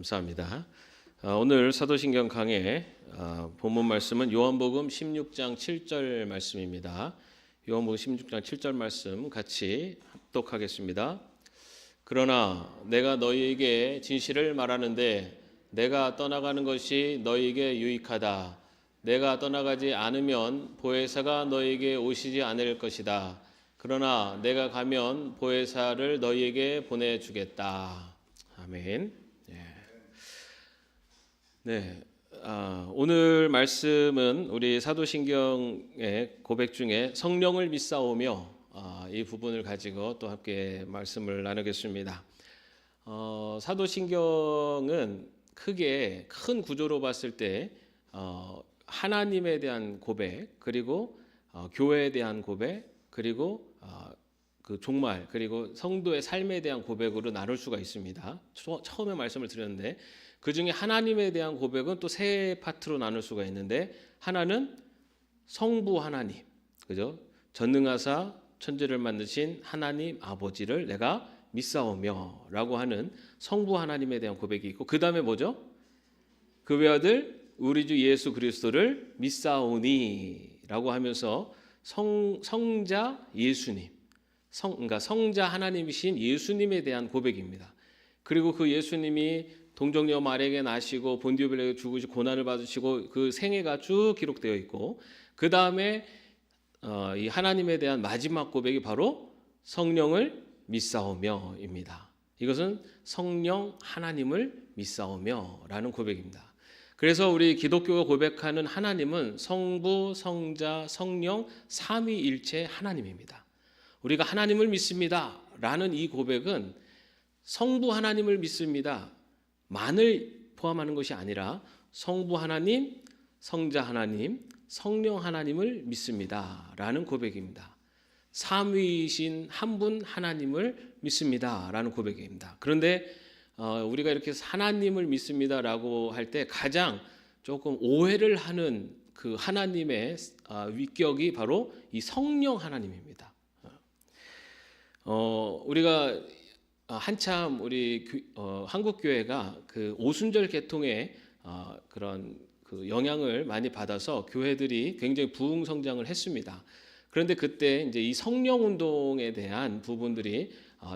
감사합니다. 오늘 사도신경 강의 본문 말씀은 요한복음 16장 7절 말씀입니다. 요한복음 16장 7절 말씀 같이 합독하겠습니다. 그러나 내가 너희에게 진실을 말하는데 내가 떠나가는 것이 너희에게 유익하다. 내가 떠나가지 않으면 보혜사가 너희에게 오시지 않을 것이다. 그러나 내가 가면 보혜사를 너희에게 보내주겠다. 아멘. 네, 오늘 말씀은 우리 사도신경의 고백 중에 성령을 믿사오며 이 부분을 가지고 또 함께 말씀을 나누겠습니다. 사도신경은 크게 큰 구조로 봤을 때 하나님에 대한 고백, 그리고 교회에 대한 고백, 그리고 그 종말, 그리고 성도의 삶에 대한 고백으로 나눌 수가 있습니다. 처음에 말씀을 드렸는데 그 중에 하나님에 대한 고백은 또 세 파트로 나눌 수가 있는데, 하나는 성부 하나님, 그죠? 전능하사 천지를 만드신 하나님 아버지를 내가 믿사오며라고 하는 성부 하나님에 대한 고백이 있고, 그 다음에 뭐죠? 그 외아들 우리 주 예수 그리스도를 믿사오니라고 하면서 성자 예수님, 그러니까 성자 하나님이신 예수님에 대한 고백입니다. 그리고 그 예수님이 동정녀 마리아에게 나시고 본디오 빌라에게 죽으시고 고난을 받으시고 그 생애가 쭉 기록되어 있고, 그 다음에 이 하나님에 대한 마지막 고백이 바로 성령을 믿사오며입니다. 이것은 성령 하나님을 믿사오며라는 고백입니다. 그래서 우리 기독교가 고백하는 하나님은 성부, 성자, 성령 삼위일체 하나님입니다. 우리가 하나님을 믿습니다라는 이 고백은 성부 하나님을 믿습니다 만을 포함하는 것이 아니라 성부 하나님, 성자 하나님, 성령 하나님을 믿습니다라는 고백입니다. 삼위이신 한 분 하나님을 믿습니다라는 고백입니다. 그런데 우리가 이렇게 하나님을 믿습니다라고 할 때 가장 조금 오해를 하는 그 하나님의 위격이 바로 이 성령 하나님입니다. 우리가 한참 우리 한국 교회가 그 오순절 개통에 그런 그 영향을 많이 받아서 교회들이 굉장히 부흥 성장을 했습니다. 그런데 그때 이제 이 성령 운동에 대한 부분들이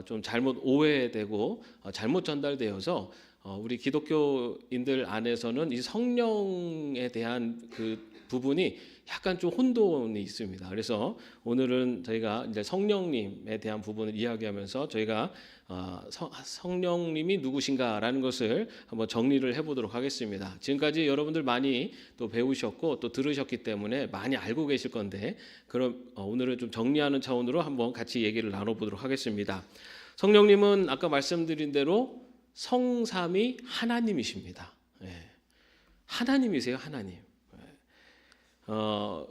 좀 잘못 오해되고 잘못 전달되어서 우리 기독교인들 안에서는 이 성령에 대한 그 부분이 약간 좀 혼돈이 있습니다. 그래서 오늘은 저희가 이제 성령님에 대한 부분을 이야기하면서 저희가 성령님이 누구신가라는 것을 한번 정리를 해보도록 하겠습니다. 지금까지 여러분들 많이 또 배우셨고 또 들으셨기 때문에 많이 알고 계실 건데, 그럼 오늘은 좀 정리하는 차원으로 한번 같이 얘기를 나눠보도록 하겠습니다. 성령님은 아까 말씀드린 대로 성삼위 하나님이십니다. 하나님이세요, 하나님.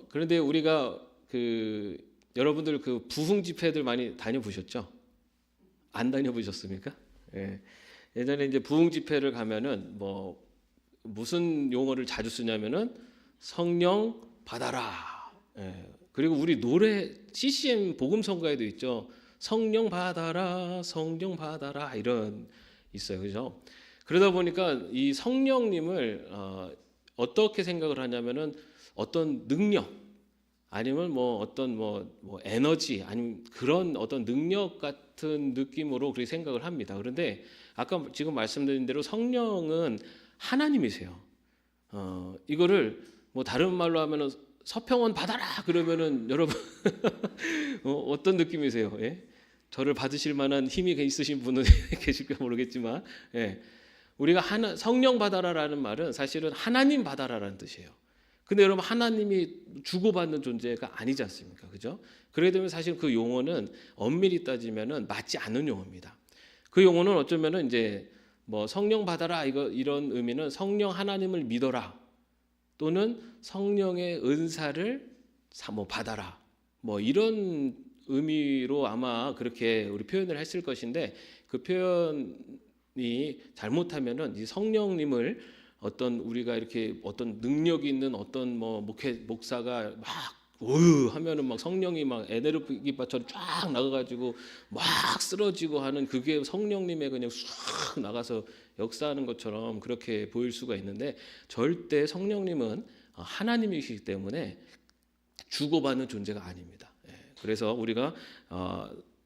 그런데 우리가 여러분들 그 부흥 집회들 많이 다녀보셨죠? 안 다녀보셨습니까? 예전에 이제 부흥 집회를 가면은 뭐 무슨 용어를 자주 쓰냐면은 성령 받아라. 그리고 우리 노래 CCM 복음 성가에도 있죠. 성령 받아라, 성령 받아라 이런 있어요, 그죠? 그러다 보니까 이 성령님을 어떻게 생각을 하냐면은 어떤 능력 아니면 뭐 어떤 뭐 에너지 아니면 그런 어떤 능력 같은 느낌으로 그렇게 생각을 합니다. 그런데 아까 지금 말씀드린 대로 성령은 하나님이세요. 이거를 뭐 다른 말로 하면은 서평원 받아라 그러면은 여러분 어떤 느낌이세요? 저를 받으실 만한 힘이 있으신 분은 계실까 모르겠지만, 우리가 성령 받아라라는 말은 사실은 하나님 받아라라는 뜻이에요. 근데 여러분 하나님이 주고받는 존재가 아니지 않습니까? 그죠? 그렇게 되면 사실 그 용어는 엄밀히 따지면은 맞지 않는 용어입니다. 그 용어는 어쩌면은 이제 뭐 성령 받아라 이런 의미는 성령 하나님을 믿어라 또는 성령의 은사를 뭐 받아라 뭐 이런 의미로 아마 그렇게 우리 표현을 했을 것인데, 그 표현이 잘못하면은 이 성령님을 어떤 우리가 이렇게 어떤 능력이 있는 어떤 뭐 목사가 막 으 하면은 막 성령이 막 에네르기바처럼 쫙 나가가지고 막 쓰러지고 하는 그게 성령님의 그냥 쑥 나가서 역사하는 것처럼 그렇게 보일 수가 있는데 절대 성령님은 하나님이시기 때문에 주고받는 존재가 아닙니다. 그래서 우리가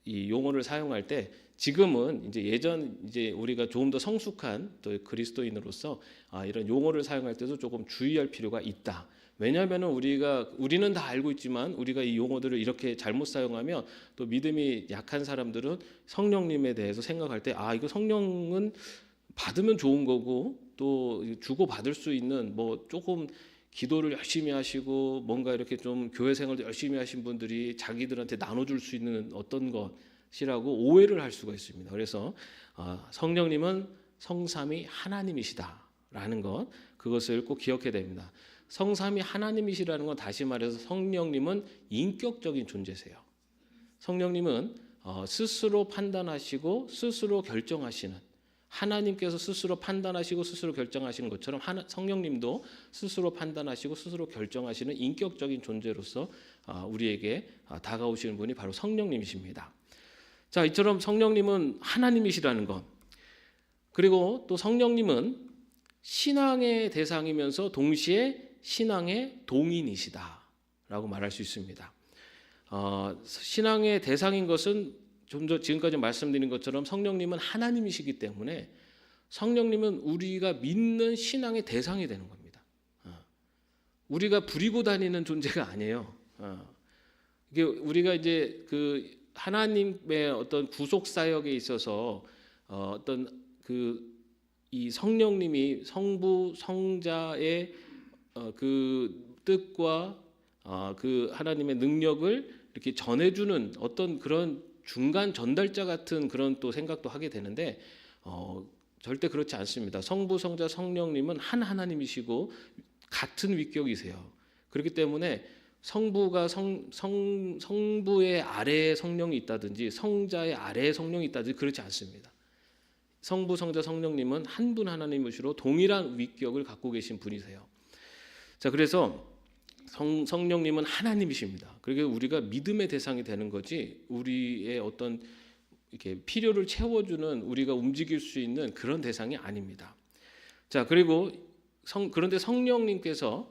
이 용어를 사용할 때 지금은 이제 우리가 조금 더 성숙한 또 그리스도인으로서 이런 용어를 사용할 때도 조금 주의할 필요가 있다. 왜냐하면은 우리는 다 알고 있지만 우리가 이 용어들을 이렇게 잘못 사용하면 또 믿음이 약한 사람들은 성령님에 대해서 생각할 때 이거 성령은 받으면 좋은 거고 또 주고 받을 수 있는 뭐 조금 기도를 열심히 하시고 뭔가 이렇게 좀 교회 생활도 열심히 하신 분들이 자기들한테 나눠줄 수 있는 어떤 것이라고 오해를 할 수가 있습니다. 그래서 성령님은 성삼위 하나님이시다라는 것 그것을 꼭 기억해야 됩니다. 성삼위 하나님이시라는 건 다시 말해서 성령님은 인격적인 존재세요. 성령님은 스스로 판단하시고 스스로 결정하시는 하나님께서 스스로 판단하시고 스스로 결정하시는 것처럼 성령님도 스스로 판단하시고 스스로 결정하시는 인격적인 존재로서 우리에게 다가오시는 분이 바로 성령님이십니다. 자, 이처럼 성령님은 하나님이시라는 것 그리고 또 성령님은 신앙의 대상이면서 동시에 신앙의 동인이시다라고 말할 수 있습니다. 신앙의 대상인 것은 좀 더 지금까지 말씀드린 것처럼 성령님은 하나님이시기 때문에 성령님은 우리가 믿는 신앙의 대상이 되는 겁니다. 우리가 부리고 다니는 존재가 아니에요. 이게 우리가 이제 그 하나님의 어떤 구속 사역에 있어서 어떤 이 성령님이 성부 성자의 그 뜻과 그 하나님의 능력을 이렇게 전해주는 어떤 그런 중간 전달자 같은 그런 또 생각도 하게 되는데 절대 그렇지 않습니다. 성부 성자 성령님은 한 하나님이시고 같은 위격이세요. 그렇기 때문에 성부가 성부의 아래에 성령이 있다든지 성자의 아래에 성령이 있다든지 그렇지 않습니다. 성부 성자 성령님은 한 분 하나님이시로 동일한 위격을 갖고 계신 분이세요. 자, 그래서 성령님은 하나님이십니다. 그리고 우리가 믿음의 대상이 되는 거지 우리의 어떤 이렇게 필요를 채워주는 우리가 움직일 수 있는 그런 대상이 아닙니다. 자, 그리고 그런데 성령님께서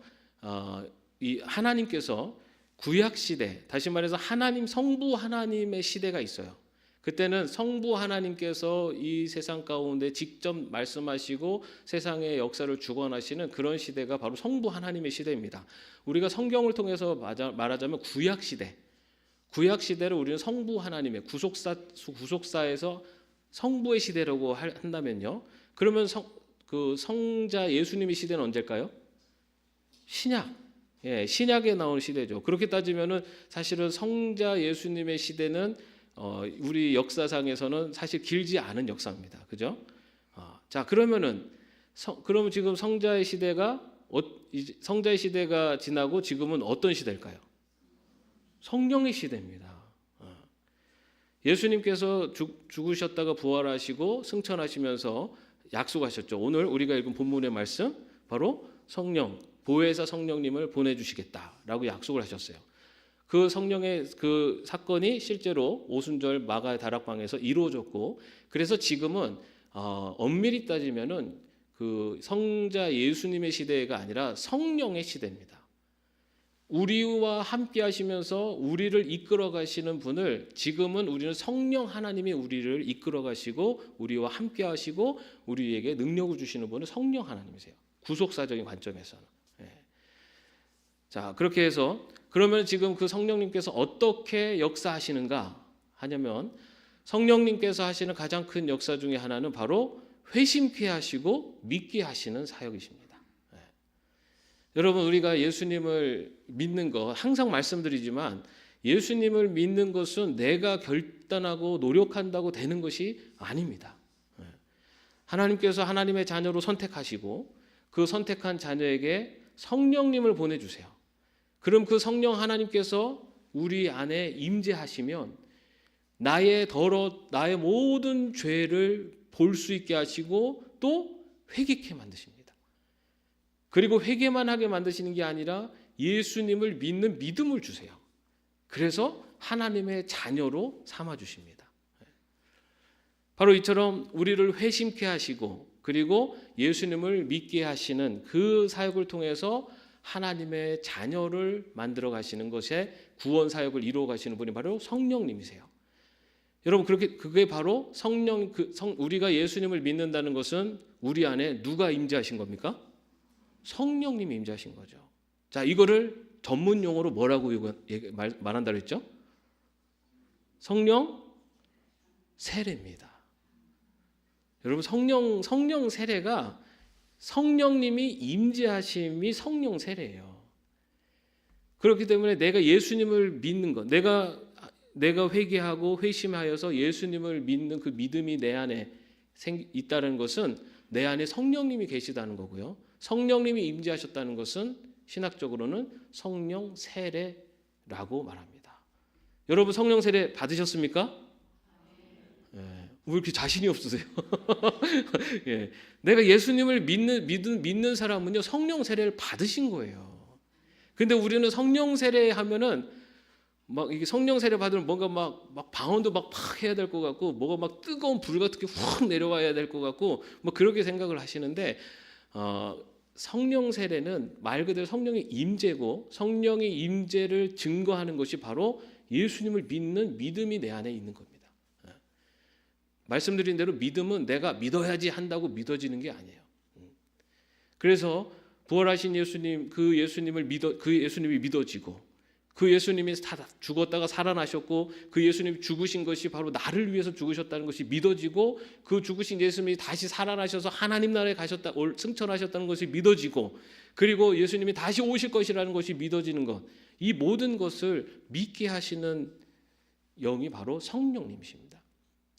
이 하나님께서 구약 시대 다시 말해서 하나님 성부 하나님의 시대가 있어요. 그때는 성부 하나님께서 이 세상 가운데 직접 말씀하시고 세상의 역사를 주관하시는 그런 시대가 바로 성부 하나님의 시대입니다. 우리가 성경을 통해서 말하자면 구약 시대를 우리는 성부 하나님의 구속사에서 성부의 시대라고 한다면요. 그러면 그 성자 예수님의 시대는 언제일까요? 신약에 나온 시대죠. 그렇게 따지면은 사실은 성자 예수님의 시대는 우리 역사상에서는 사실 길지 않은 역사입니다. 그죠? 자, 그러면 지금 성자의 시대가 지나고 지금은 어떤 시대일까요? 성령의 시대입니다. 예수님께서 죽으셨다가 부활하시고 승천하시면서 약속하셨죠. 오늘 우리가 읽은 본문의 말씀 바로 성령, 보혜사 성령님을 보내주시겠다라고 약속을 하셨어요. 그 성령의 그 사건이 실제로 오순절 마가 다락방에서 이루어졌고 그래서 지금은 엄밀히 따지면은 그 성자 예수님의 시대가 아니라 성령의 시대입니다. 우리와 함께 하시면서 우리를 이끌어 가시는 분을 지금은 우리는 성령 하나님이 우리를 이끌어 가시고 우리와 함께 하시고 우리에게 능력을 주시는 분은 성령 하나님이세요. 구속사적인 관점에서는. 자, 그렇게 해서 그러면 지금 그 성령님께서 어떻게 역사하시는가 하냐면 성령님께서 하시는 가장 큰 역사 중에 하나는 바로 회심케 하시고 믿게 하시는 사역이십니다. 여러분 우리가 예수님을 믿는 거 항상 말씀드리지만 예수님을 믿는 것은 내가 결단하고 노력한다고 되는 것이 아닙니다. 하나님께서 하나님의 자녀로 선택하시고 그 선택한 자녀에게 성령님을 보내주세요. 그럼 그 성령 하나님께서 우리 안에 임재하시면 나의 모든 죄를 볼 수 있게 하시고 또 회개케 만드십니다. 그리고 회개만 하게 만드시는 게 아니라 예수님을 믿는 믿음을 주세요. 그래서 하나님의 자녀로 삼아 주십니다. 바로 이처럼 우리를 회심케 하시고 그리고 예수님을 믿게 하시는 그 사역을 통해서 하나님의 자녀를 만들어 가시는 것에 구원 사역을 이루어 가시는 분이 바로 성령님이세요. 여러분 그게 바로 우리가 예수님을 믿는다는 것은 우리 안에 누가 임재하신 겁니까? 성령님이 임재하신 거죠. 자, 이거를 전문 용어로 뭐라고 말한다 그랬죠? 성령 세례입니다. 여러분 성령 세례가 성령님이 임재하심이 성령 세례예요. 그렇기 때문에 내가 예수님을 믿는 것, 내가 회개하고 회심하여서 예수님을 믿는 그 믿음이 내 안에 있다는 것은 내 안에 성령님이 계시다는 거고요. 성령님이 임재하셨다는 것은 신학적으로는 성령 세례라고 말합니다. 여러분 성령 세례 받으셨습니까? 왜 이렇게 자신이 없으세요? 예. 내가 예수님을 믿는 사람은요 성령 세례를 받으신 거예요. 근데 우리는 성령 세례 하면은 막 이게 성령 세례 받으면 뭔가 막 방언도 막 해야 될 것 같고 뭐가 막 뜨거운 불 같은 게 확 내려와야 될 것 같고 뭐 그렇게 생각을 하시는데 성령 세례는 말 그대로 성령의 임재고 성령의 임재를 증거하는 것이 바로 예수님을 믿는 믿음이 내 안에 있는 겁니다. 말씀드린 대로 믿음은 내가 믿어야지 한다고 믿어지는 게 아니에요. 그래서 부활하신 예수님, 그 예수님이 믿어지고 그 예수님이 죽었다가 살아나셨고 그 예수님이 죽으신 것이 바로 나를 위해서 죽으셨다는 것이 믿어지고 그 죽으신 예수님이 다시 살아나셔서 하나님 나라에 승천하셨다는 것이 믿어지고 그리고 예수님이 다시 오실 것이라는 것이 믿어지는 것, 이 모든 것을 믿게 하시는 영이 바로 성령님이십니다.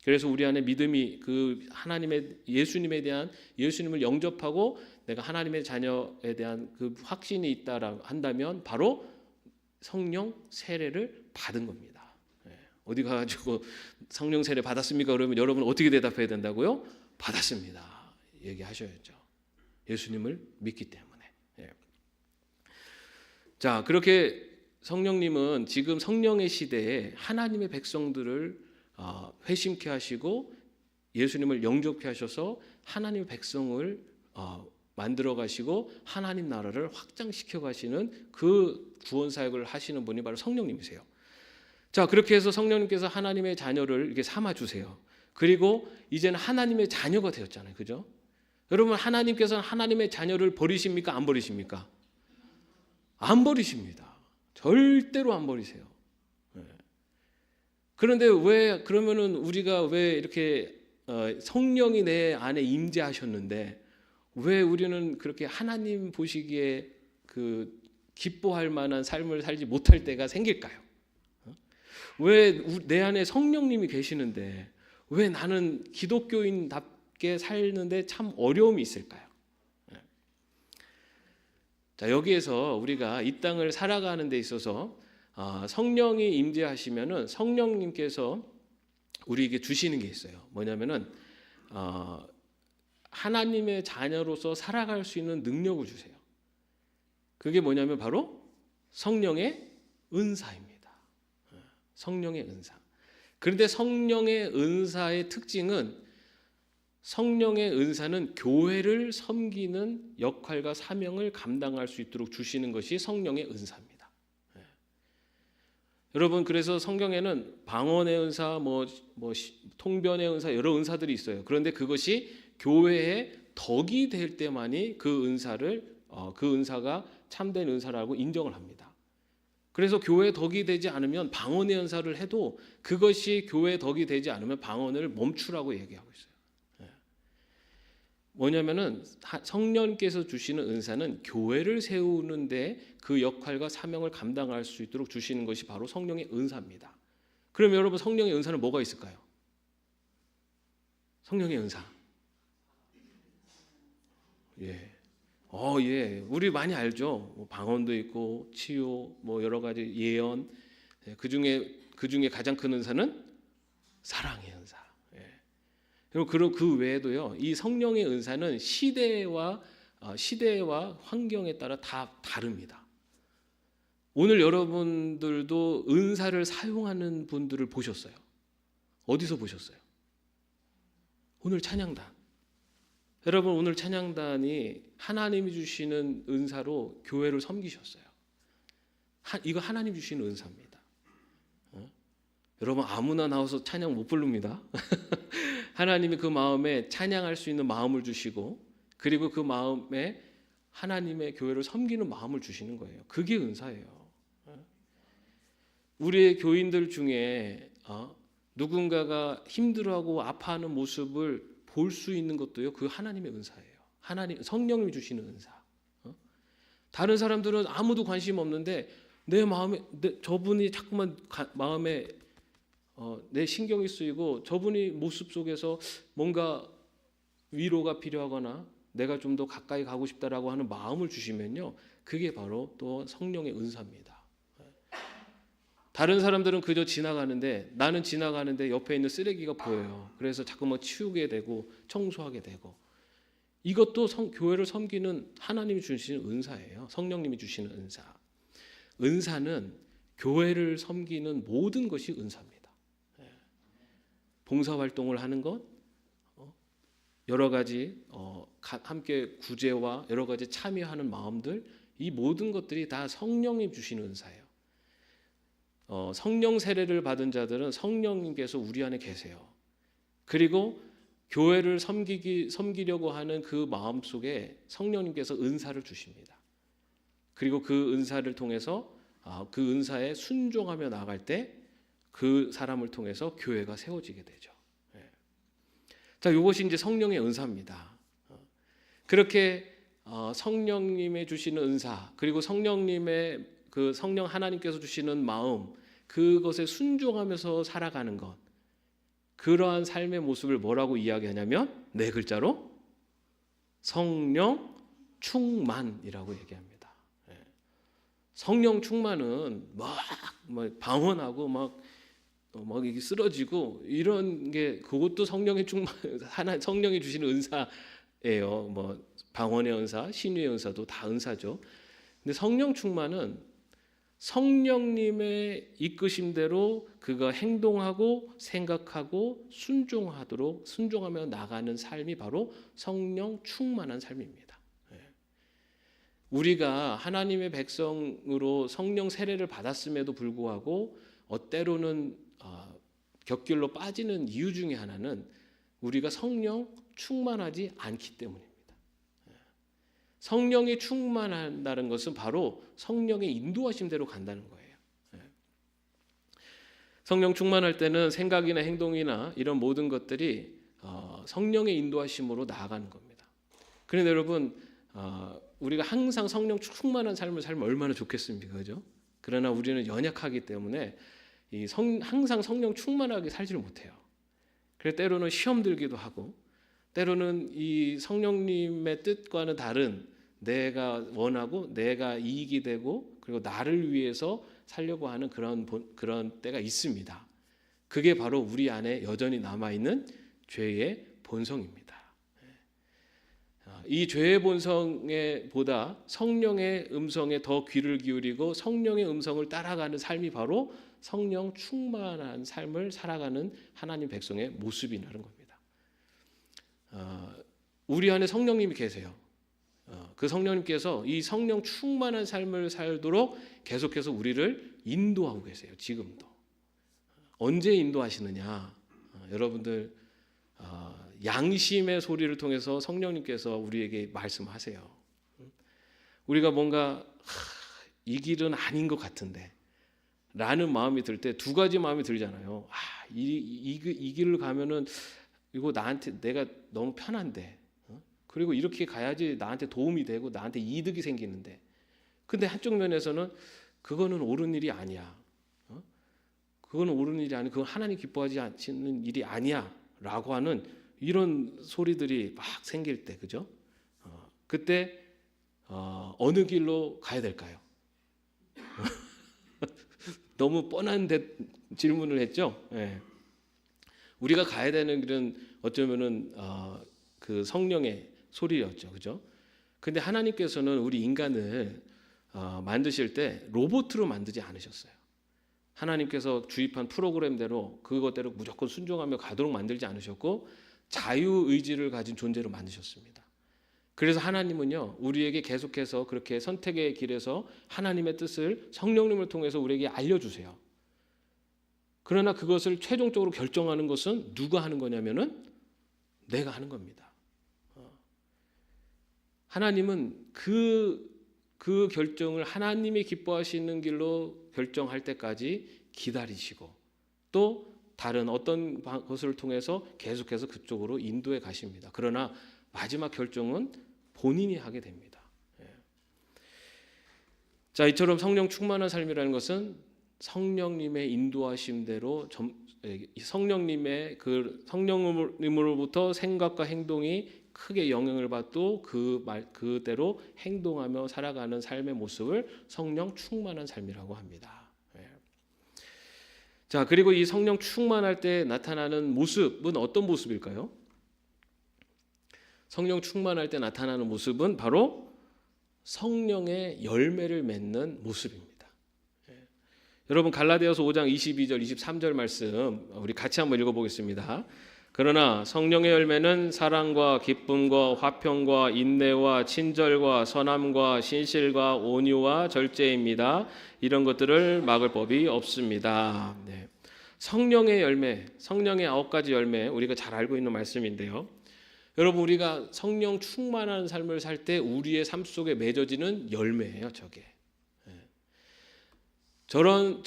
그래서 우리 안에 믿음이 그 하나님의 예수님에 대한 예수님을 영접하고 내가 하나님의 자녀에 대한 그 확신이 있다라 한다면 바로 성령 세례를 받은 겁니다. 어디 가가지고 성령 세례 받았습니까? 그러면 여러분 어떻게 대답해야 된다고요? 받았습니다. 얘기하셔야죠. 예수님을 믿기 때문에. 자, 그렇게 성령님은 지금 성령의 시대에 하나님의 백성들을 회심케 하시고 예수님을 영접케 하셔서 하나님의 백성을 만들어 가시고 하나님 나라를 확장시켜 가시는 그 구원 사역을 하시는 분이 바로 성령님이세요. 자, 그렇게 해서 성령님께서 하나님의 자녀를 이렇게 삼아 주세요. 그리고 이제는 하나님의 자녀가 되었잖아요. 그죠? 여러분 하나님께서는 하나님의 자녀를 버리십니까? 안 버리십니까? 안 버리십니다. 절대로 안 버리세요. 그런데 그러면은 우리가 왜 이렇게 성령이 내 안에 임재하셨는데 왜 우리는 그렇게 하나님 보시기에 그 기뻐할 만한 삶을 살지 못할 때가 생길까요? 왜 내 안에 성령님이 계시는데 왜 나는 기독교인답게 살는데 참 어려움이 있을까요? 자, 여기에서 우리가 이 땅을 살아가는 데 있어서 성령이 임재하시면은 성령님께서 우리에게 주시는 게 있어요. 뭐냐면은 하나님의 자녀로서 살아갈 수 있는 능력을 주세요. 그게 뭐냐면 바로 성령의 은사입니다. 성령의 은사. 그런데 성령의 은사의 특징은 성령의 은사는 교회를 섬기는 역할과 사명을 감당할 수 있도록 주시는 것이 성령의 은사입니다. 여러분 그래서 성경에는 방언의 은사, 통변의 은사 여러 은사들이 있어요. 그런데 그것이 교회의 덕이 될 때만이 그 은사가 참된 은사라고 인정을 합니다. 그래서 교회 덕이 되지 않으면 방언의 은사를 해도 그것이 교회 덕이 되지 않으면 방언을 멈추라고 얘기하고 있어요. 뭐냐면은 성령께서 주시는 은사는 교회를 세우는데 그 역할과 사명을 감당할 수 있도록 주시는 것이 바로 성령의 은사입니다. 그럼 여러분 성령의 은사는 뭐가 있을까요? 성령의 은사. 우리 많이 알죠. 방언도 있고 치유, 여러 가지 예언. 그 중에 가장 큰 은사는 사랑의 은사. 그리고 그 외에도요. 이 성령의 은사는 시대와 환경에 따라 다 다릅니다. 오늘 여러분들도 은사를 사용하는 분들을 보셨어요? 어디서 보셨어요? 오늘 찬양단. 여러분 오늘 찬양단이 하나님이 주시는 은사로 교회를 섬기셨어요. 이거 하나님 주시는 은사입니다. 여러분 아무나 나와서 찬양 못 부릅니다. 하나님이 그 마음에 찬양할 수 있는 마음을 주시고 그리고 그 마음에 하나님의 교회를 섬기는 마음을 주시는 거예요. 그게 은사예요. 우리의 교인들 중에 누군가가 힘들어하고 아파하는 모습을 볼 수 있는 것도요. 그 하나님의 은사예요. 하나님 성령님이 주시는 은사. 다른 사람들은 아무도 관심 없는데 내 마음에 저분이 자꾸만 마음에 내 신경이 쓰이고 저분이 모습 속에서 뭔가 위로가 필요하거나 내가 좀 더 가까이 가고 싶다라고 하는 마음을 주시면요. 그게 바로 또 성령의 은사입니다. 다른 사람들은 그저 지나가는데 나는 지나가는데 옆에 있는 쓰레기가 보여요. 그래서 자꾸만 치우게 되고 청소하게 되고 이것도 교회를 섬기는 하나님이 주시는 은사예요. 성령님이 주시는 은사. 은사는 교회를 섬기는 모든 것이 은사입니다. 봉사활동을 하는 것, 여러 가지 함께 구제와 여러 가지 참여하는 마음들 이 모든 것들이 다 성령님 주시는 은사예요. 성령 세례를 받은 자들은 성령님께서 우리 안에 계세요. 그리고 교회를 섬기려고 하는 그 마음 속에 성령님께서 은사를 주십니다. 그리고 그 은사를 통해서 그 은사에 순종하며 나아갈 때 그 사람을 통해서 교회가 세워지게 되죠. 자, 이것이 이제 성령의 은사입니다. 그렇게 성령님의 주시는 은사 그리고 성령님의 그 성령 하나님께서 주시는 마음 그것에 순종하면서 살아가는 것 그러한 삶의 모습을 뭐라고 이야기하냐면 네 글자로 성령 충만이라고 얘기합니다. 성령 충만은 막 방언하고 막 이게 쓰러지고 이런 게 그것도 성령의 충만 성령이 주시는 은사예요. 뭐 방언의 은사, 신유의 은사도 다 은사죠. 근데 성령 충만은 성령님의 이끄심대로 그가 행동하고 생각하고 순종하며 나가는 삶이 바로 성령 충만한 삶입니다. 우리가 하나님의 백성으로 성령 세례를 받았음에도 불구하고 때로는 곁길로 빠지는 이유 중에 하나는 우리가 성령 충만하지 않기 때문입니다. 성령이 충만한다는 것은 바로 성령의 인도하심대로 간다는 거예요. 성령 충만할 때는 생각이나 행동이나 이런 모든 것들이 성령의 인도하심으로 나아가는 겁니다. 그런데 여러분 우리가 항상 성령 충만한 삶을 살면 얼마나 좋겠습니까? 그죠? 그러나 우리는 연약하기 때문에 항상 성령 충만하게 살지를 못해요. 그래서 때로는 시험 들기도 하고 때로는 이 성령님의 뜻과는 다른 내가 원하고 내가 이익이 되고 그리고 나를 위해서 살려고 하는 그런 때가 있습니다. 그게 바로 우리 안에 여전히 남아있는 죄의 본성입니다. 이 죄의 본성에 보다 성령의 음성에 더 귀를 기울이고 성령의 음성을 따라가는 삶이 바로 성령 충만한 삶을 살아가는 하나님 백성의 모습이라는 겁니다. 우리 안에 성령님이 계세요. 그 성령님께서 이 성령 충만한 삶을 살도록 계속해서 우리를 인도하고 계세요. 지금도. 언제 인도하시느냐? 여러분들 양심의 소리를 통해서 성령님께서 우리에게 말씀하세요. 우리가 뭔가 이 길은 아닌 것 같은데 라는 마음이 들 때 두 가지 마음이 들잖아요. 이 길을 가면은 이거 나한테 내가 너무 편한데 그리고 이렇게 가야지 나한테 도움이 되고 나한테 이득이 생기는데 근데 한쪽 면에서는 그거는 옳은 일이 아니야. 그거는 옳은 일이 아니야. 그건 하나님 기뻐하지 않는 일이 아니야 라고 하는 이런 소리들이 막 생길 때 그죠? 그때 어느 길로 가야 될까요? 너무 뻔한 질문을 했죠. 네. 우리가 가야 되는 길은 어쩌면은 그 성령의 소리였죠, 그죠? 근데 하나님께서는 우리 인간을 만드실 때 로봇으로 만들지 않으셨어요. 하나님께서 주입한 프로그램대로 그것대로 무조건 순종하며 가도록 만들지 않으셨고 자유의지를 가진 존재로 만드셨습니다. 그래서 하나님은요, 우리에게 계속해서 그렇게 선택의 길에서 하나님의 뜻을 성령님을 통해서 우리에게 알려주세요. 그러나 그것을 최종적으로 결정하는 것은 누가 하는 거냐면은 내가 하는 겁니다. 하나님은 그 결정을 하나님이 기뻐하시는 길로 결정할 때까지 기다리시고 또 다른 어떤 것을 통해서 계속해서 그쪽으로 인도해 가십니다. 그러나 마지막 결정은 본인이 하게 됩니다. 자, 이처럼 성령 충만한 삶이라는 것은 성령님의 인도하심대로 성령님의 그 성령님으로부터 생각과 행동이 크게 영향을 받고 그대로 행동하며 살아가는 삶의 모습을 성령 충만한 삶이라고 합니다. 자, 그리고 이 성령 충만할 때 나타나는 모습은 어떤 모습일까요? 성령 충만할 때 나타나는 모습은 바로 성령의 열매를 맺는 모습입니다. 여러분 갈라디아서 5장 22절 23절 말씀 우리 같이 한번 읽어보겠습니다. 그러나 성령의 열매는 사랑과 기쁨과 화평과 인내와 친절과 선함과 신실과 온유와 절제입니다. 이런 것들을 막을 법이 없습니다. 네. 성령의 열매, 성령의 9가지 열매 우리가 잘 알고 있는 말씀인데요. 여러분 우리가 성령 충만한 삶을 살 때 우리의 삶 속에 맺어지는 열매예요. 저게. 저런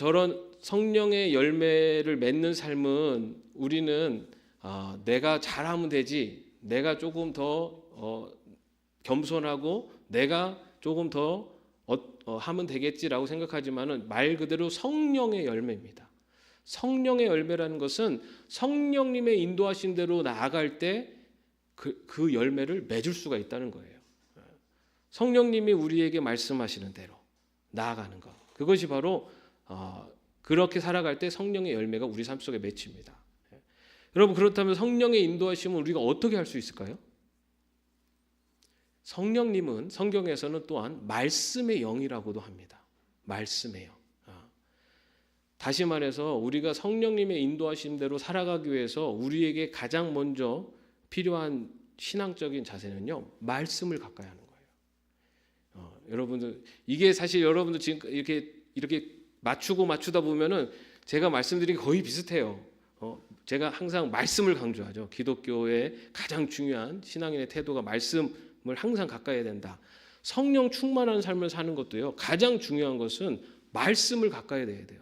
성령의 열매를 맺는 삶은 우리는 내가 잘하면 되지, 내가 조금 더 겸손하고 내가 조금 더 하면 되겠지라고 생각하지만은 말 그대로 성령의 열매입니다. 성령의 열매라는 것은 성령님의 인도하신 대로 나아갈 때 그 열매를 맺을 수가 있다는 거예요. 성령님이 우리에게 말씀하시는 대로 나아가는 것. 그것이 바로 그렇게 살아갈 때 성령의 열매가 우리 삶 속에 맺힙니다. 여러분 그렇다면 성령의 인도하심을 우리가 어떻게 할 수 있을까요? 성령님은 성경에서는 또한 말씀의 영이라고도 합니다. 말씀의 영. 다시 말해서 우리가 성령님의 인도하심대로 살아가기 위해서 우리에게 가장 먼저 필요한 신앙적인 자세는요, 말씀을 가까이 하는 거예요. 여러분들 이게 사실 여러분들 지금 이렇게 맞추다 보면은 제가 말씀드린 게 거의 비슷해요. 제가 항상 말씀을 강조하죠. 기독교의 가장 중요한 신앙인의 태도가 말씀을 항상 가까이 해야 된다. 성령 충만한 삶을 사는 것도요, 가장 중요한 것은 말씀을 가까이 해야 돼요.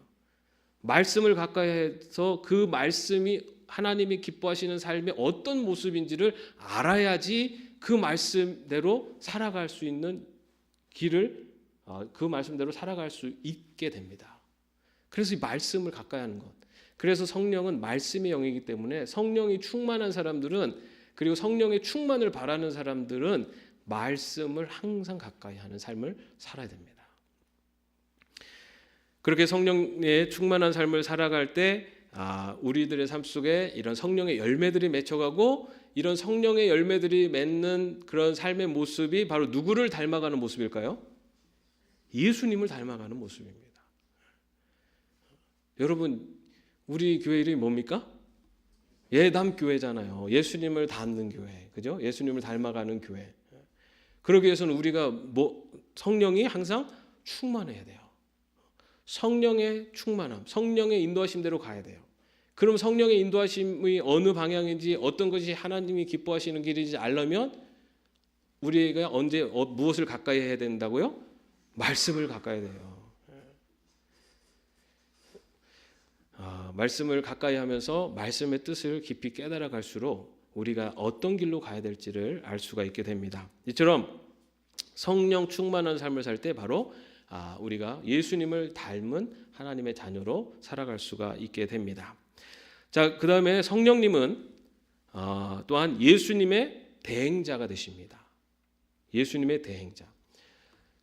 말씀을 가까이 해서 그 말씀이 하나님이 기뻐하시는 삶의 어떤 모습인지를 알아야지 그 말씀대로 살아갈 수 있는 길을 그 말씀대로 살아갈 수 있게 됩니다. 그래서 이 말씀을 가까이 하는 것. 그래서 성령은 말씀의 영이기 때문에 성령이 충만한 사람들은, 그리고 성령의 충만을 바라는 사람들은 말씀을 항상 가까이 하는 삶을 살아야 됩니다. 그렇게 성령의 충만한 삶을 살아갈 때 우리들의 삶 속에 이런 성령의 열매들이 맺혀가고, 이런 성령의 열매들이 맺는 그런 삶의 모습이 바로 누구를 닮아가는 모습일까요? 예수님을 닮아가는 모습입니다. 여러분 우리 교회 이름이 뭡니까? 예담교회잖아요. 예수님을 닮는 교회, 그죠? 예수님을 닮아가는 교회. 그러기 위해서는 우리가 성령이 항상 충만해야 돼요. 성령의 충만함, 성령의 인도하심대로 가야 돼요. 그럼 성령의 인도하심이 어느 방향인지, 어떤 것이 하나님이 기뻐하시는 길인지 알려면 우리가 언제 무엇을 가까이 해야 된다고요? 말씀을 가까이 해요. 말씀을 가까이 하면서 말씀의 뜻을 깊이 깨달아 갈수록 우리가 어떤 길로 가야 될지를 알 수가 있게 됩니다. 이처럼 성령 충만한 삶을 살 때 바로 우리가 예수님을 닮은 하나님의 자녀로 살아갈 수가 있게 됩니다. 자, 그다음에 성령님은 또한 예수님의 대행자가 되십니다. 예수님의 대행자.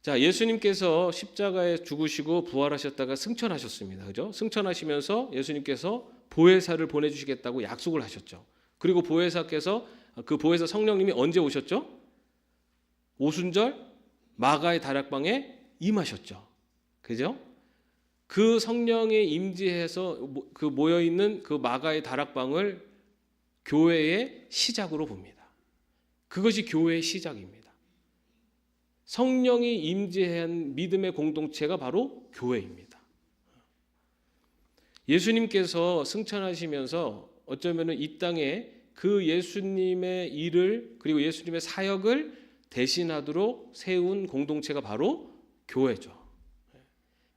자, 예수님께서 십자가에 죽으시고 부활하셨다가 승천하셨습니다. 그죠? 승천하시면서 예수님께서 보혜사를 보내주시겠다고 약속을 하셨죠. 그리고 보혜사께서 그 보혜사 성령님이 언제 오셨죠? 오순절 마가의 다락방에 임하셨죠. 그죠? 그 성령의 임재해서 그 모여 있는 그 마가의 다락방을 교회의 시작으로 봅니다. 그것이 교회의 시작입니다. 성령이 임재한 믿음의 공동체가 바로 교회입니다. 예수님께서 승천하시면서 어쩌면 이 땅에 그 예수님의 일을 그리고 예수님의 사역을 대신하도록 세운 공동체가 바로 교회죠.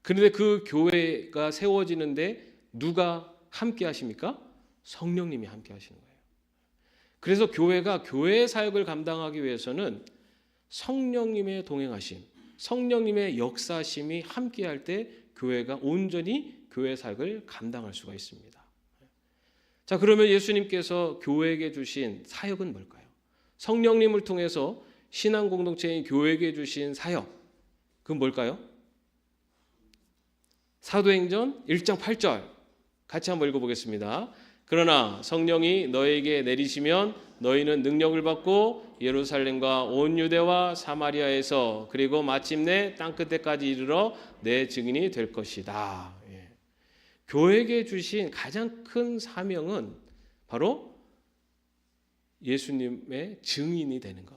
그런데 그 교회가 세워지는데 누가 함께 하십니까? 성령님이 함께 하시는 거예요. 그래서 교회가 교회의 사역을 감당하기 위해서는 성령님의 동행하심, 성령님의 역사심이 함께 할 때 교회가 온전히 교회 사역을 감당할 수가 있습니다. 자, 그러면 예수님께서 교회에게 주신 사역은 뭘까요? 성령님을 통해서 신앙 공동체인 교회에게 주신 사역, 그건 뭘까요? 사도행전 1장 8절 같이 한번 읽어보겠습니다. 그러나 성령이 너에게 내리시면 너희는 능력을 받고 예루살렘과 온 유대와 사마리아에서 그리고 마침내 땅끝에까지 이르러 내 증인이 될 것이다. 예. 교회에게 주신 가장 큰 사명은 바로 예수님의 증인이 되는 것.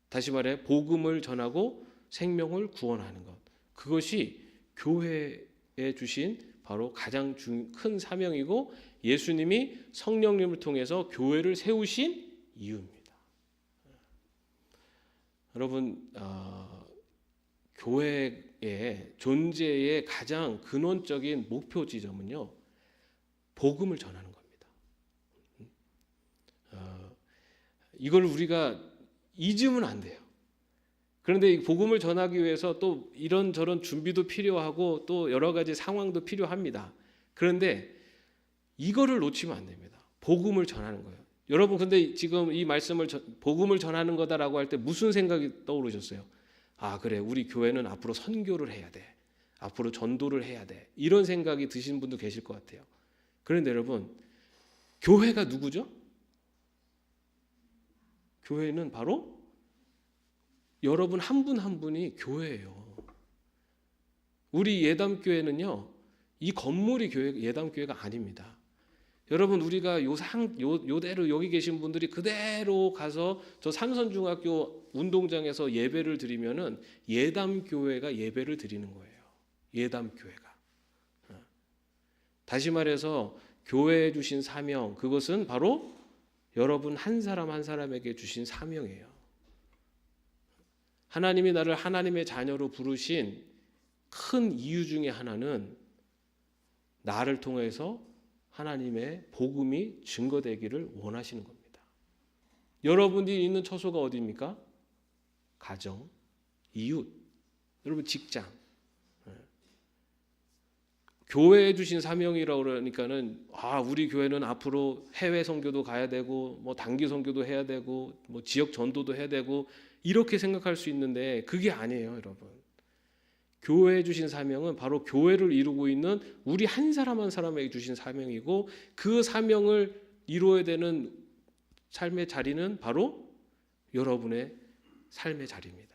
다시 말해 복음을 전하고 생명을 구원하는 것. 그것이 교회에 주신 바로 가장 큰 사명이고 예수님이 성령님을 통해서 교회를 세우신 이유입니다. 여러분, 교회의 존재의 가장 근원적인 목표 지점은요, 복음을 전하는 겁니다. 이걸 우리가 잊으면 안 돼요. 그런데 이 복음을 전하기 위해서 또 이런저런 준비도 필요하고 또 여러 가지 상황도 필요합니다. 그런데 이거를 놓치면 안 됩니다. 복음을 전하는 거예요. 여러분, 근데 지금 이 말씀을 복음을 전하는 거다라고 할 때 무슨 생각이 떠오르셨어요? 아, 그래, 우리 교회는 앞으로 선교를 해야 돼. 앞으로 전도를 해야 돼. 이런 생각이 드신 분도 계실 것 같아요. 그런데 여러분, 교회가 누구죠? 교회는 바로 여러분 한 분 한 분이 교회예요. 우리 예담교회는요, 이 건물이 예담교회가 아닙니다. 여러분, 우리가 요대로 여기 계신 분들이 그대로 가서 저 삼선중학교 운동장에서 예배를 드리면은 예담교회가 예배를 드리는 거예요. 예담교회가. 다시 말해서 교회에 주신 사명, 그것은 바로 여러분 한 사람 한 사람에게 주신 사명이에요. 하나님이 나를 하나님의 자녀로 부르신 큰 이유 중에 하나는 나를 통해서 하나님의 복음이 증거되기를 원하시는 겁니다. 여러분이 있는 처소가 어디입니까? 가정, 이웃, 여러분 직장. 교회에 주신 사명이라고 그러니까는 우리 교회는 앞으로 해외 선교도 가야 되고 뭐 단기 선교도 해야 되고 뭐 지역 전도도 해야 되고 이렇게 생각할 수 있는데 그게 아니에요, 여러분. 교회에 주신 사명은 바로 교회를 이루고 있는 우리 한 사람 한 사람에게 주신 사명이고 그 사명을 이루어야 되는 삶의 자리는 바로 여러분의 삶의 자리입니다.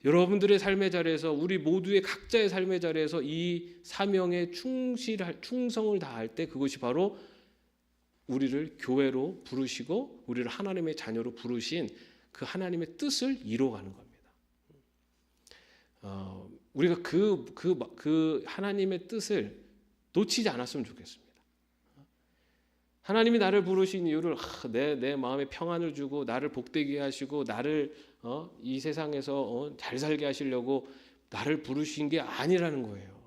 여러분들의 삶의 자리에서 우리 모두의 각자의 삶의 자리에서 이 사명에 충성을 다할 때 그것이 바로 우리를 교회로 부르시고 우리를 하나님의 자녀로 부르신 그 하나님의 뜻을 이루어가는 겁니다. 우리가 그 하나님의 뜻을 놓치지 않았으면 좋겠습니다. 하나님이 나를 부르신 이유를 내 마음에 평안을 주고 나를 복되게 하시고 나를 이 세상에서 잘 살게 하시려고 나를 부르신 게 아니라는 거예요.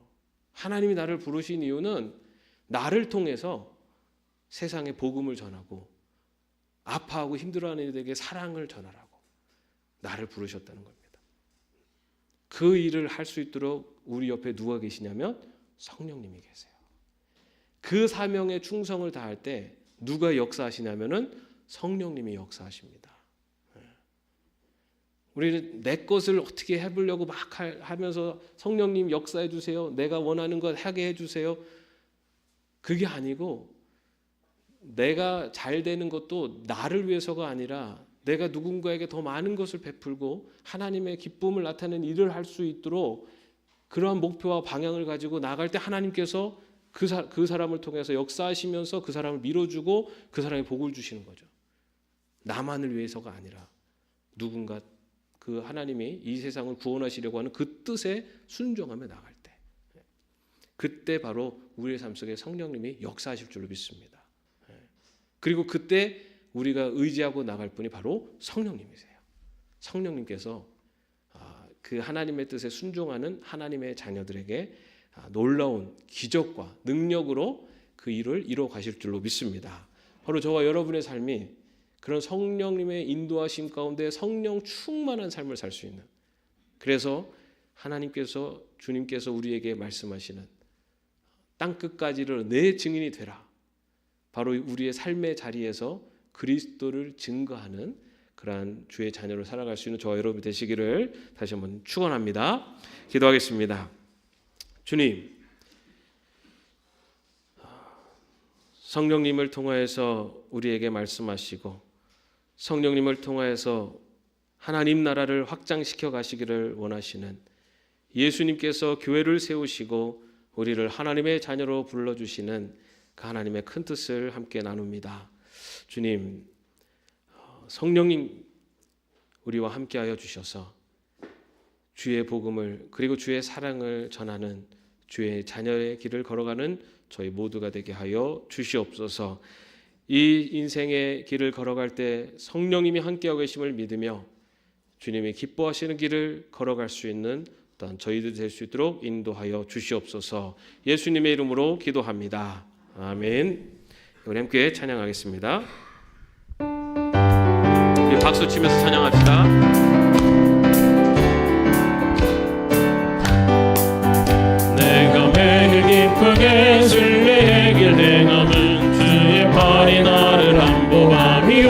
하나님이 나를 부르신 이유는 나를 통해서 세상에 복음을 전하고 아파하고 힘들어하는 이들에게 사랑을 전하라고 나를 부르셨다는 겁니다. 그 일을 할 수 있도록 우리 옆에 누가 계시냐면 성령님이 계세요. 그 사명에 충성을 다할 때 누가 역사하시냐면은 성령님이 역사하십니다. 우리는 내 것을 어떻게 해보려고 막 하면서 성령님 역사해 주세요. 내가 원하는 것 하게 해주세요. 그게 아니고 내가 잘 되는 것도 나를 위해서가 아니라 내가 누군가에게 더 많은 것을 베풀고 하나님의 기쁨을 나타내는 일을 할 수 있도록 그러한 목표와 방향을 가지고 나갈 때 하나님께서 그 사람을 통해서 역사하시면서 그 사람을 밀어주고 그 사람에 복을 주시는 거죠. 나만을 위해서가 아니라 누군가 그 하나님이 이 세상을 구원하시려고 하는 그 뜻에 순종하며 나갈 때, 그때 바로 우리의 삶 속에 성령님이 역사하실 줄로 믿습니다. 그리고 그때 우리가 의지하고 나갈 분이 바로 성령님이세요. 성령님께서 그 하나님의 뜻에 순종하는 하나님의 자녀들에게 놀라운 기적과 능력으로 그 일을 이루어 가실 줄로 믿습니다. 바로 저와 여러분의 삶이 그런 성령님의 인도하심 가운데 성령 충만한 삶을 살 수 있는, 그래서 하나님께서 주님께서 우리에게 말씀하시는 땅끝까지를 내 증인이 되라, 바로 우리의 삶의 자리에서 그리스도를 증거하는 그러한 주의 자녀로 살아갈 수 있는 저와 여러분 되시기를 다시 한번 축원합니다. 기도하겠습니다. 주님, 성령님을 통하여서 우리에게 말씀하시고 성령님을 통하여서 하나님 나라를 확장시켜 가시기를 원하시는 예수님께서 교회를 세우시고 우리를 하나님의 자녀로 불러주시는 그 하나님의 큰 뜻을 함께 나눕니다. 주님, 성령님 우리와 함께하여 주셔서 주의 복음을 그리고 주의 사랑을 전하는 주의 자녀의 길을 걸어가는 저희 모두가 되게 하여 주시옵소서. 이 인생의 길을 걸어갈 때 성령님이 함께하고 계심을 믿으며 주님이 기뻐하시는 길을 걸어갈 수 있는 또한 저희들 될 수 있도록 인도하여 주시옵소서. 예수님의 이름으로 기도합니다. 아멘. 우리 함께 찬양하겠습니다. 우리 박수 치면서 찬양합시다. 내가 매일 기쁘게 순례의 길 행함은 주의 팔이 나를 안보함이요,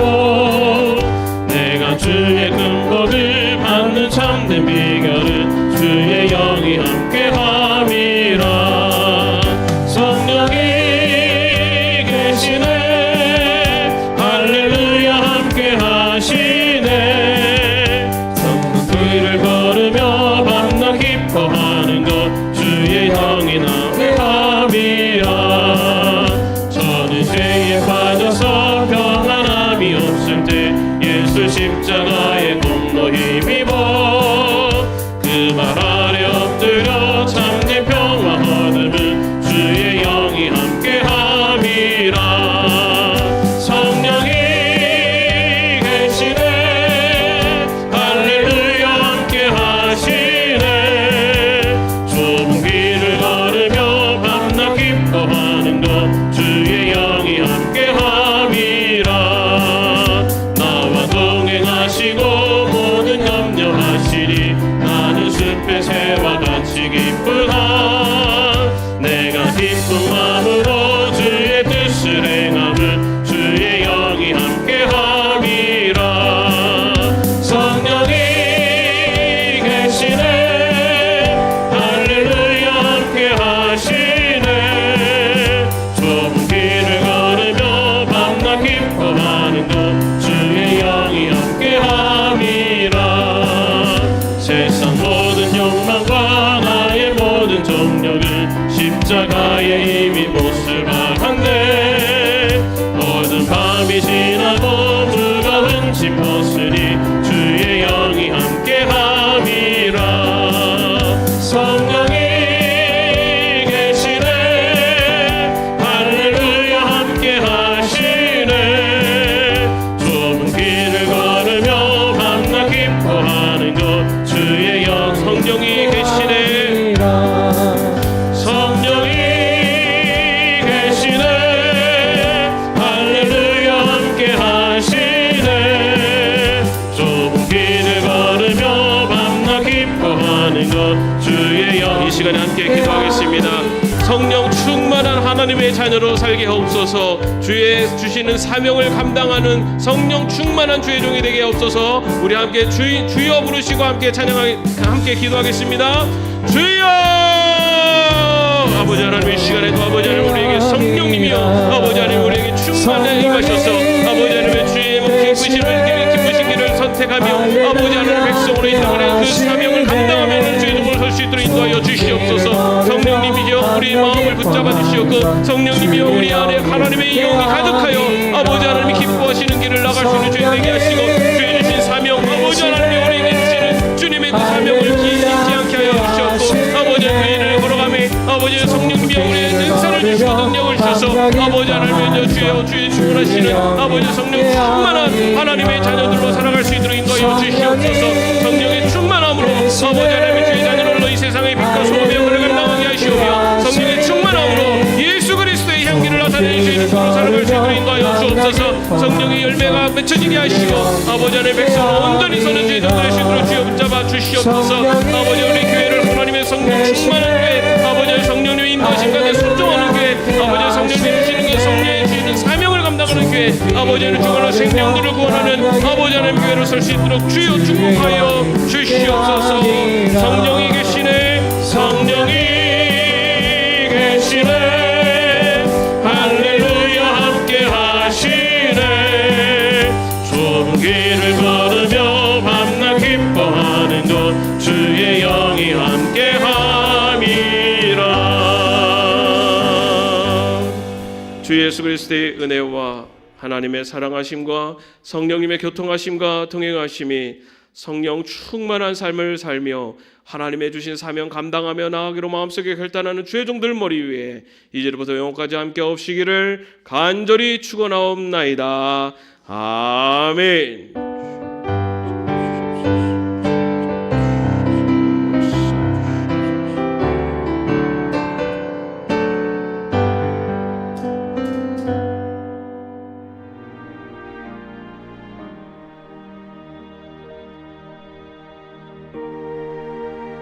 내가 주의 큰 복을 받는 참된 비결은 주의 영이 함께함이라. 성령이 계시네, 할렐루야 함께하시네. 성령 길을 걸으며 밤낮 기뻐하는 것 주의 영이 함께함이라. 저는 죄에 빠져서 평안함이 없을 때 예수 십자가의 공로 힘입어 그 말 아래 엎드려 참된 평화 얻음은 주의 영이 함께함이라. 성령이 계시네, 할렐루야 함께하시네. 좁은 길을 걸으며 밤낮 기뻐하는 것 주의 영이 함께함이라. 나와 동행하시고 모든 염려하시니 나는 숲의 새와 같이 기쁘다. 내가 기쁜 마음으로 주의 뜻을 행함은 주의 영이 함께함이라. 성령이 계시네, 할렐루야 함께하시네. 좁은 길을 걸으며 밤낮 기뻐하는 것 주의 영이 함께함이라. 세상 모든 욕망과 나의 모든 정력은 십자가에 이미 못을 박았네. 모든 밤이 지나고 누가 흠집 벗으니 주의 영이 함께함이라. 성령이 계시네, 할렐루야 함께하시네. 좁은 길을 걸으며 밤낮 기뻐하는 것 주의 영. 성령이 계시네, 성령이 계시네, 할렐루야 함께하시네. 좁은 길을 걸으며 밤낮 기뻐하는 것 주의 영. 이 시간에 함께 기도하겠습니다. 성령 충만한 하나님의 자녀로 살게 하옵소서. 주의 주시는 사명을 감당하는 성령 충만한 주의 종이 되게 하옵소서. 우리 함께 주여 부르시고 함께 함께 기도하겠습니다. 주여! 아버지 하나님, 이 시간에도 아버지 하나님 우리에게 성령님이여 아버지 하나님 우리에게 충만하게 임하셔서 아버지 하나님의 주의 기쁘신 사명 아버지 하나님 백성으로 이 땅에 그 사명을 감당하며 주의 종으로 설 수 있도록 인도하여 주시옵소서. 성령님이여 우리 마음을 붙잡아 주시옵고 성령님이여 우리 안에 하나님의 영이 가득하여 아버지 하나님이 기뻐하시는 길을 나갈 수 있는 주님 되게 하시고 주의 주신 사명 아버지 하나님이 우리에게 주시는 주님의 그 사명을 잊지 않게 하여 주시옵고 아버지 그 일을 걸어가매 아버지 성령님이여 우리의 능사를 주시고 능력을 주셔서 아버지 하나님의 주의 주문하시는 아버지 성령 충만한 하나님의 자녀들로 살아갈 수 있도록 인도하여 주시옵소서. 성령의 충만함으로 아버지 하나님의 주의 자녀들로 이 세상의 빛과 소금의 영을 나오게 하시오며 성령의 충만함으로 예수 그리스도의 향기를 나타내는 주의 종으로 살아갈 수 있도록 인도하여 주옵소서. 성령의 열매가 맺혀지게 하시고 아버지 하나님의 백성을 온전히 서는 주의 종들의 신으로 주여 붙잡아 주시옵소서. 아버지 우리 교회를 하나님의 성령 충만한 교회 아버지 성령님의 인도하신 가운데 순종하는 교회 아버지 성령님이 주시는 게 성령의 주시는 사명을 감당하는 교회 아버지는 죽어나 생명들을 구원하는 아버지 하나님 교회로 설 수 있도록 주여 축복하여 주시옵소서. 성령이 계시네 성령이 계시네 할렐루야 함께 하시네 좁은 길을 걸으며 밤낮 기뻐하는 것 주의 영이 함께 함이라. 주 예수 그리스도의 은혜와 하나님의 사랑하심과 성령님의 교통하심과 동행하심이 성령 충만한 삶을 살며 하나님의 주신 사명 감당하며 나아가기로 마음속에 결단하는 주의 종들 머리 위에 이제부터 영원까지 함께 없시기를 간절히 축원하옵나이다. 아멘.